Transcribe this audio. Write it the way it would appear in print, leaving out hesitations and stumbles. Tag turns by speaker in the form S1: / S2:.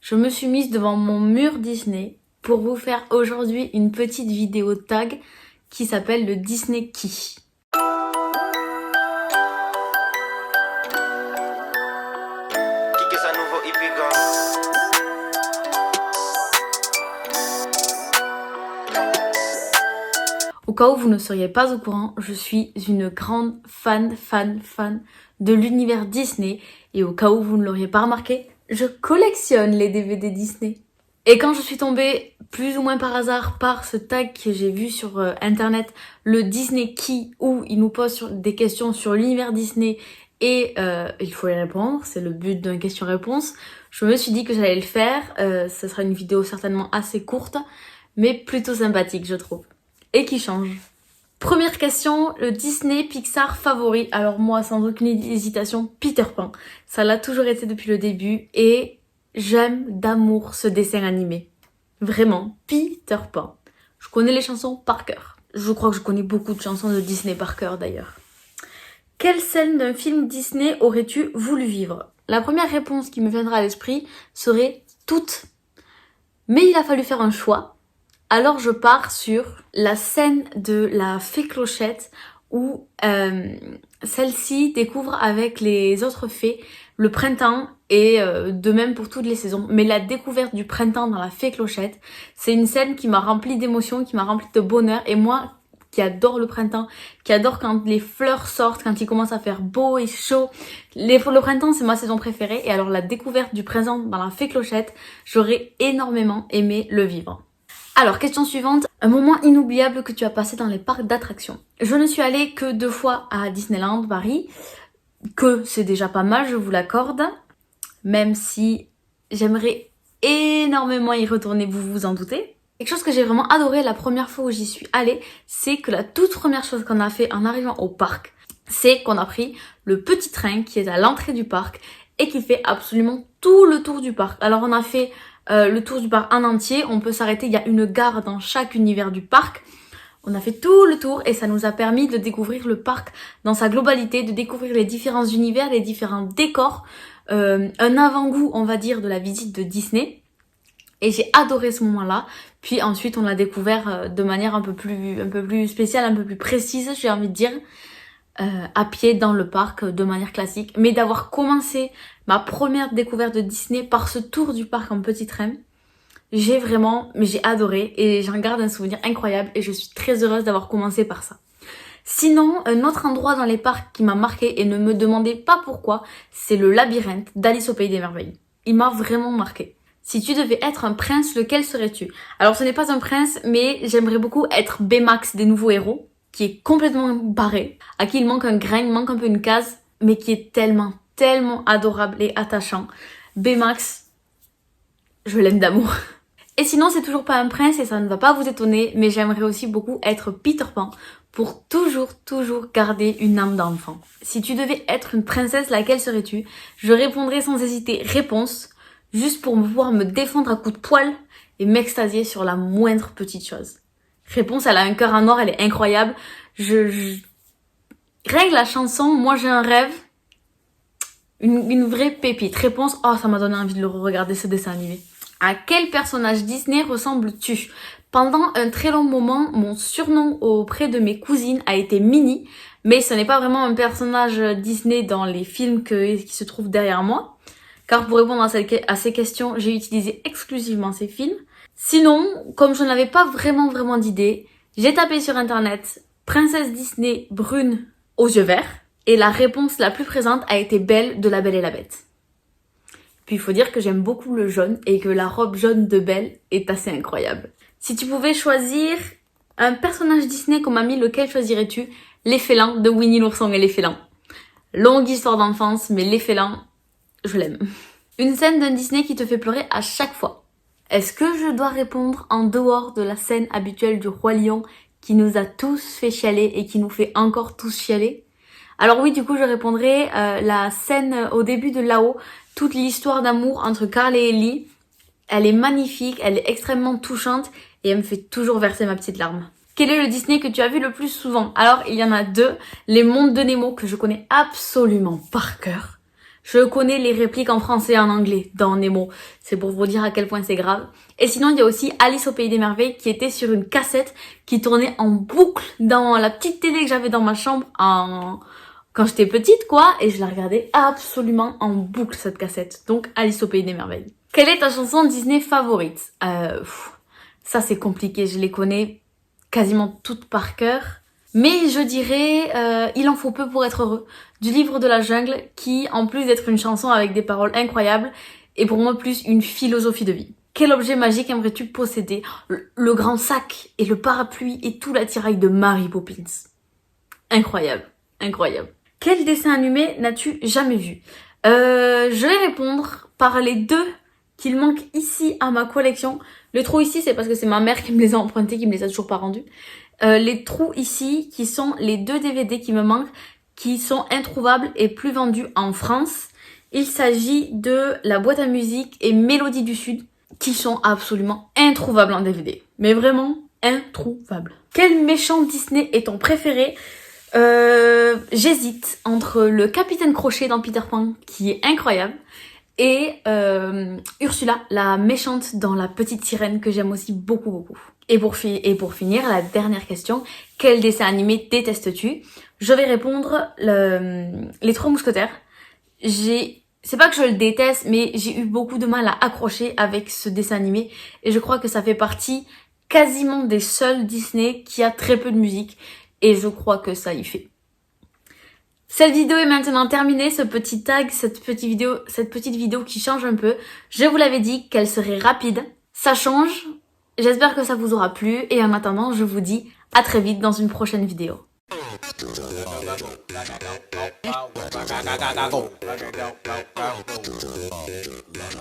S1: je me suis mise devant mon mur Disney pour vous faire aujourd'hui une petite vidéo tag qui s'appelle le Disney Key. Au cas où vous ne seriez pas au courant, je suis une grande fan de l'univers Disney et au cas où vous ne l'auriez pas remarqué, je collectionne les DVD Disney. Et quand je suis tombée plus ou moins par hasard par ce tag que j'ai vu sur internet, le Disney Key, où il nous pose des questions sur l'univers Disney et il faut y répondre, c'est le but d'un question-réponse, je me suis dit que j'allais le faire. Ce sera une vidéo certainement assez courte, mais plutôt sympathique je trouve. Et qui change. Première question, le Disney Pixar favori. Alors moi, sans aucune hésitation, Peter Pan. Ça l'a toujours été depuis le début et j'aime d'amour ce dessin animé. Vraiment, Peter Pan. Je connais les chansons par cœur. Je crois que je connais beaucoup de chansons de Disney par cœur d'ailleurs. Quelle scène d'un film Disney aurais-tu voulu vivre? La première réponse qui me viendra à l'esprit serait toutes. Mais il a fallu faire un choix. Alors je pars sur la scène de la fée Clochette où celle-ci découvre avec les autres fées le printemps et de même pour toutes les saisons. Mais la découverte du printemps dans la fée Clochette, c'est une scène qui m'a remplie d'émotions, qui m'a remplie de bonheur. Et moi qui adore le printemps, qui adore quand les fleurs sortent, quand il commence à faire beau et chaud. Le printemps, c'est ma saison préférée. Et alors la découverte du printemps dans la fée Clochette, j'aurais énormément aimé le vivre. Alors, question suivante, un moment inoubliable que tu as passé dans les parcs d'attractions. Je ne suis allée que 2 fois à Disneyland Paris, que c'est déjà pas mal, je vous l'accorde, même si j'aimerais énormément y retourner, vous vous en doutez. Quelque chose que j'ai vraiment adoré la première fois où j'y suis allée, c'est que la toute première chose qu'on a fait en arrivant au parc, c'est qu'on a pris le petit train qui est à l'entrée du parc et qui fait absolument tout le tour du parc. Alors on a fait le tour du parc en entier, on peut s'arrêter, il y a une gare dans chaque univers du parc. On a fait tout le tour et ça nous a permis de découvrir le parc dans sa globalité, de découvrir les différents univers, les différents décors, un avant-goût on va dire de la visite de Disney. Et j'ai adoré ce moment-là. Puis ensuite on l'a découvert de manière un peu plus spéciale, un peu plus précise, j'ai envie de dire. À pied dans le parc de manière classique, mais d'avoir commencé ma première découverte de Disney par ce tour du parc en petit train, j'ai adoré et j'en garde un souvenir incroyable et je suis très heureuse d'avoir commencé par ça. Sinon, un autre endroit dans les parcs qui m'a marqué et ne me demandez pas pourquoi, c'est le labyrinthe d'Alice au Pays des Merveilles. Il m'a vraiment marqué. Si tu devais être un prince, lequel serais-tu? Alors ce n'est pas un prince, mais j'aimerais beaucoup être Baymax des Nouveaux Héros, qui est complètement barré, à qui il manque un grain, il manque un peu une case, mais qui est tellement adorable et attachant. Baymax, je l'aime d'amour. Et sinon, c'est toujours pas un prince et ça ne va pas vous étonner, mais j'aimerais aussi beaucoup être Peter Pan pour toujours garder une âme d'enfant. Si tu devais être une princesse, laquelle serais-tu? Je répondrais sans hésiter réponse, juste pour pouvoir me défendre à coups de poil et m'extasier sur la moindre petite chose. Réponse, elle a un cœur en or, elle est incroyable. Rien que la chanson, moi j'ai un rêve, une vraie pépite. Réponse, oh ça m'a donné envie de le regarder ce dessin animé. À quel personnage Disney ressembles-tu? Pendant un très long moment, mon surnom auprès de mes cousines a été Minnie, mais ce n'est pas vraiment un personnage Disney dans les films qui se trouvent derrière moi. Car pour répondre à ces questions, j'ai utilisé exclusivement ces films. Sinon, comme je n'avais pas vraiment d'idée, j'ai tapé sur internet princesse Disney brune aux yeux verts et la réponse la plus présente a été Belle de La Belle et la Bête. Puis il faut dire que j'aime beaucoup le jaune et que la robe jaune de Belle est assez incroyable. Si tu pouvais choisir un personnage Disney comme ami, lequel choisirais-tu? Les Félins de Winnie l'ourson et les Félins. Longue histoire d'enfance, mais les Félins, je l'aime. Une scène d'un Disney qui te fait pleurer à chaque fois. Est-ce que je dois répondre en dehors de la scène habituelle du Roi Lion qui nous a tous fait chialer et qui nous fait encore tous chialer? Alors oui, du coup, je répondrai la scène au début de Là-haut, toute l'histoire d'amour entre Carl et Ellie. Elle est magnifique, elle est extrêmement touchante et elle me fait toujours verser ma petite larme. Quel est le Disney que tu as vu le plus souvent? Alors, il y en a 2. Les Mondes de Nemo, que je connais absolument par cœur. Je connais les répliques en français et en anglais dans Nemo. C'est pour vous dire à quel point c'est grave. Et sinon, il y a aussi Alice au Pays des Merveilles qui était sur une cassette qui tournait en boucle dans la petite télé que j'avais dans ma chambre quand j'étais petite, quoi. Et je la regardais absolument en boucle, cette cassette. Donc, Alice au Pays des Merveilles. Quelle est ta chanson Disney favorite? Ça, c'est compliqué. Je les connais quasiment toutes par cœur. Mais je dirais Il en faut peu pour être heureux, du Livre de la Jungle, qui, en plus d'être une chanson avec des paroles incroyables, est pour moi plus une philosophie de vie. Quel objet magique aimerais-tu posséder? Le grand sac et le parapluie et tout l'attirail de Mary Poppins. Incroyable, incroyable. Quel dessin animé n'as-tu jamais vu? Je vais répondre par les deux qu'il manque ici à ma collection. Le trou ici, c'est parce que c'est ma mère qui me les a empruntés, qui me les a toujours pas rendus. Les trous ici, qui sont les 2 DVD qui me manquent, qui sont introuvables et plus vendus en France. Il s'agit de La Boîte à musique et Mélodie du Sud, qui sont absolument introuvables en DVD. Mais vraiment introuvables. Quel méchant Disney est ton préféré? J'hésite entre le Capitaine Crochet dans Peter Pan, qui est incroyable, et Ursula, la méchante dans La Petite Sirène, que j'aime aussi beaucoup, beaucoup. Et pour finir, la dernière question, quel dessin animé détestes-tu? Je vais répondre Les Trois Mousquetaires. C'est pas que je le déteste, mais j'ai eu beaucoup de mal à accrocher avec ce dessin animé. Et je crois que ça fait partie quasiment des seuls Disney qui a très peu de musique. Et je crois que ça y fait. Cette vidéo est maintenant terminée, ce petit tag, cette petite vidéo qui change un peu. Je vous l'avais dit qu'elle serait rapide. Ça change. J'espère que ça vous aura plu. Et en attendant, je vous dis à très vite dans une prochaine vidéo.